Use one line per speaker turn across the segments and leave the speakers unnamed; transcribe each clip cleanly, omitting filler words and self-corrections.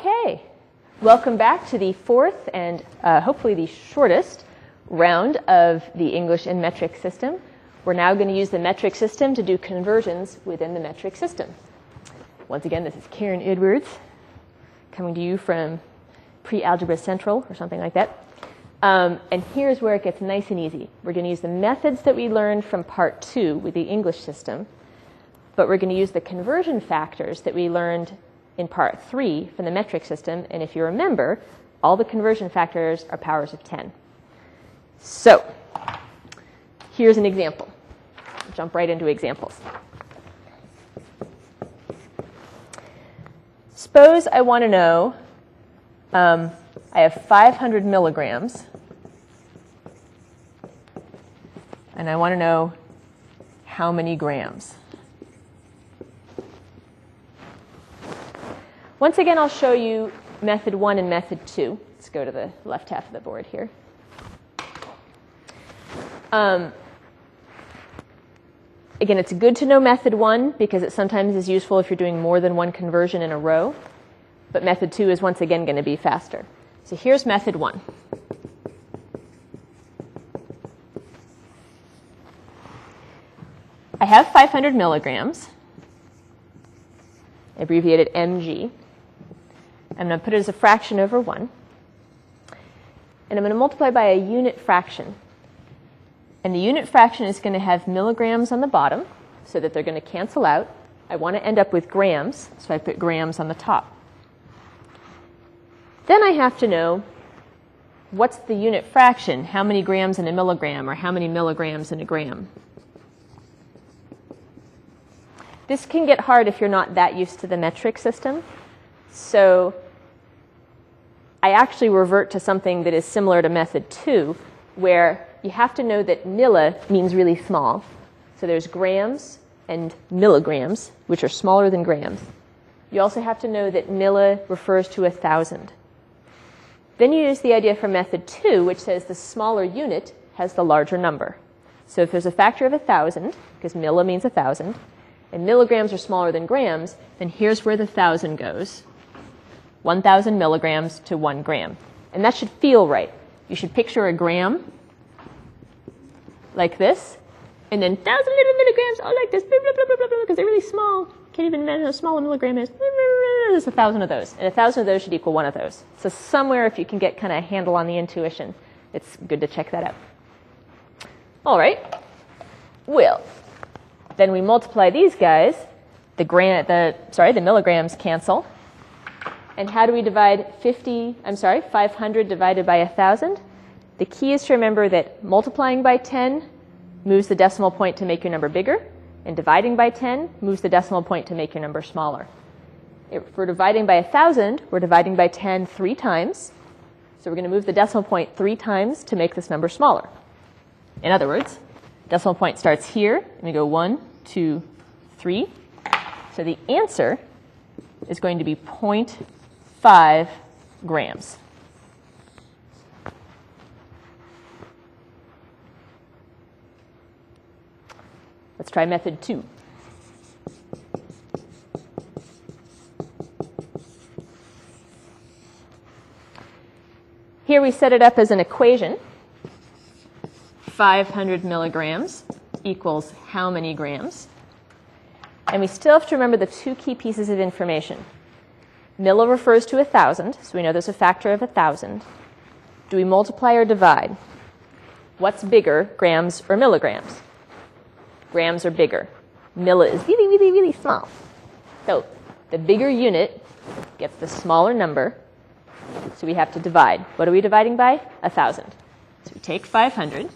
Okay, welcome back to the fourth and hopefully the shortest round of the English and metric system. We're now going to use the metric system to do conversions within the metric system. Once again, this is Karen Edwards coming to you from Pre-Algebra Central or something like that. And here's where it gets nice and easy. We're going to use the methods that we learned from part 2 with the English system, but we're going to use the conversion factors that we learned in part 3 from the metric system. And if you remember, all the conversion factors are powers of 10. So here's an example. I'll jump right into examples. Suppose I want to know, I have 500 milligrams, and I want to know how many grams. Once again, I'll show you method 1 and method 2. Let's go to the left half of the board here. Again, it's good to know method 1 because it sometimes is useful if you're doing more than one conversion in a row. But method 2 is once again going to be faster. So here's method 1. I have 500 milligrams, abbreviated mg. I'm going to put it as a fraction over 1. And I'm going to multiply by a unit fraction. And the unit fraction is going to have milligrams on the bottom so that they're going to cancel out. I want to end up with grams, so I put grams on the top. Then I have to know what's the unit fraction, how many grams in a milligram or how many milligrams in a gram. This can get hard if you're not that used to the metric system. So I actually revert to something that is similar to method 2, where you have to know that milli means really small. So there's grams and milligrams, which are smaller than grams. You also have to know that milli refers to 1,000. Then you use the idea from method 2, which says the smaller unit has the larger number. So if there's a factor of 1,000, because milli means 1,000, and milligrams are smaller than grams, then here's where the 1,000 goes. 1,000 milligrams to 1 gram. And that should feel right. You should picture a gram like this, and then 1,000 little milligrams, all like this, because they're really small. Can't even imagine how small a milligram is. There's 1,000 of those, and 1,000 of those should equal 1 of those. So somewhere, if you can get kind of a handle on the intuition, it's good to check that out. All right. Well, then we multiply these guys. The milligrams cancel. And how do we divide 500 divided by 1,000? The key is to remember that multiplying by 10 moves the decimal point to make your number bigger, and dividing by 10 moves the decimal point to make your number smaller. If we're dividing by 1,000, we're dividing by 10 3 times. So we're going to move the decimal point 3 times to make this number smaller. In other words, decimal point starts here, and we go 1, 2, 3. So the answer is going to be 0.5 grams. Let's try method 2. Here we set it up as an equation. 500 milligrams equals how many grams? And we still have to remember the 2 key pieces of information. Milli refers to 1,000, so we know there's a factor of 1,000. Do we multiply or divide? What's bigger, grams or milligrams? Grams are bigger. Milli is really, really, really small. So the bigger unit gets the smaller number, so we have to divide. What are we dividing by? 1,000. So we take 500,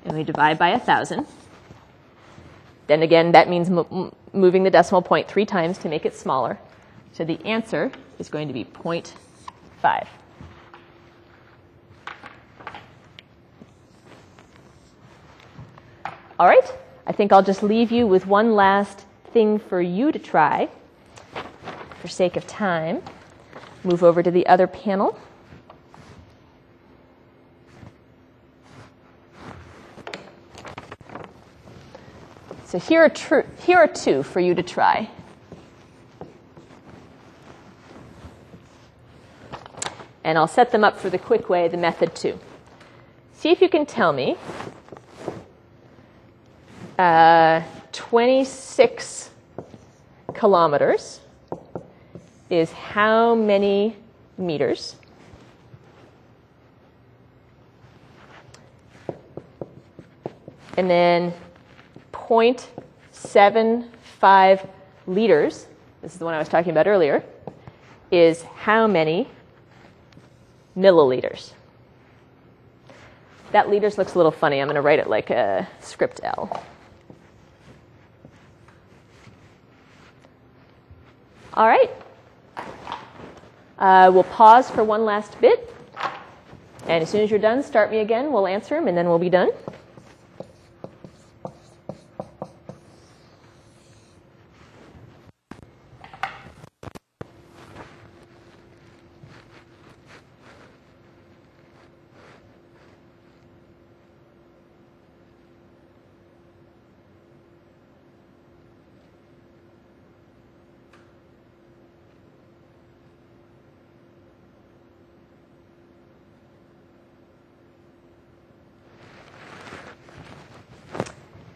and we divide by 1,000. Then again, that means moving the decimal point 3 times to make it smaller. So the answer is going to be 0.5. All right, I think I'll just leave you with one last thing for you to try. For sake of time, move over to the other panel. So here are 2 for you to try. And I'll set them up for the quick way, the method too. See if you can tell me 26 kilometers is how many meters? And then 0.75 liters, this is the one I was talking about earlier, is how many milliliters? That liters looks a little funny. I'm going to write it like a script L. All right. We'll pause for one last bit. And as soon as you're done, start me again. We'll answer them, and then we'll be done.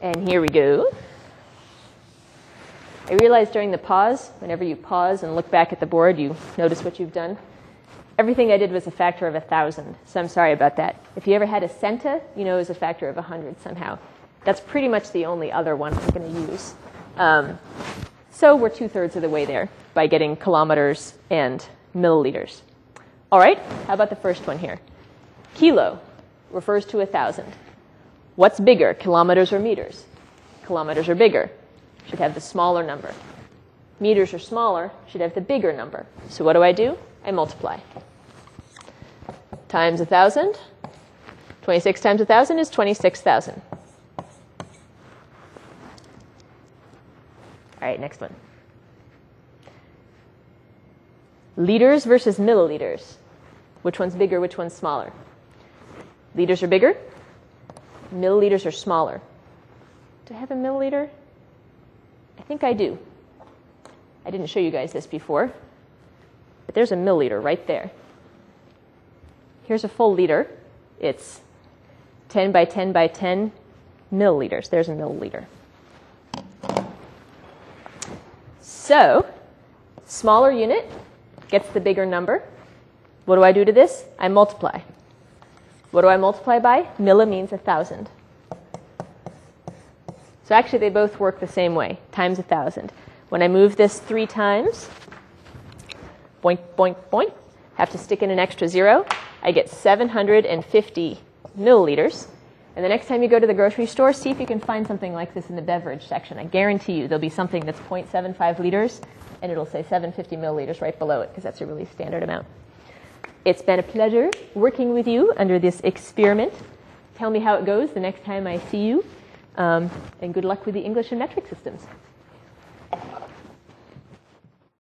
And here we go. I realized during the pause, whenever you pause and look back at the board, you notice what you've done. Everything I did was a factor of 1,000, so I'm sorry about that. If you ever had a centa, you know it was a factor of 100 somehow. That's pretty much the only other one I'm going to use. So we're 2/3 of the way there by getting kilometers and milliliters. All right, how about the first one here? Kilo refers to 1,000. What's bigger, kilometers or meters? Kilometers are bigger, should have the smaller number. Meters are smaller, should have the bigger number. So what do? I multiply. Times 1,000. 26 times 1,000 is 26,000. All right, next one. Liters versus milliliters. Which one's bigger, which one's smaller? Liters are bigger. Milliliters are smaller. Do I have a milliliter? I think I do. I didn't show you guys this before, but there's a milliliter right there. Here's a full liter. It's 10 by 10 by 10 milliliters. There's a milliliter. So, smaller unit gets the bigger number. What do I do to this? I multiply. What do I multiply by? Milli means 1,000. So actually, they both work the same way, times 1,000. When I move this 3 times, boink, boink, boink, have to stick in an extra 0, I get 750 milliliters. And the next time you go to the grocery store, see if you can find something like this in the beverage section. I guarantee you there'll be something that's 0.75 liters, and it'll say 750 milliliters right below it, because that's a really standard amount. It's been a pleasure working with you under this experiment. Tell me how it goes the next time I see you. And good luck with the English and metric systems.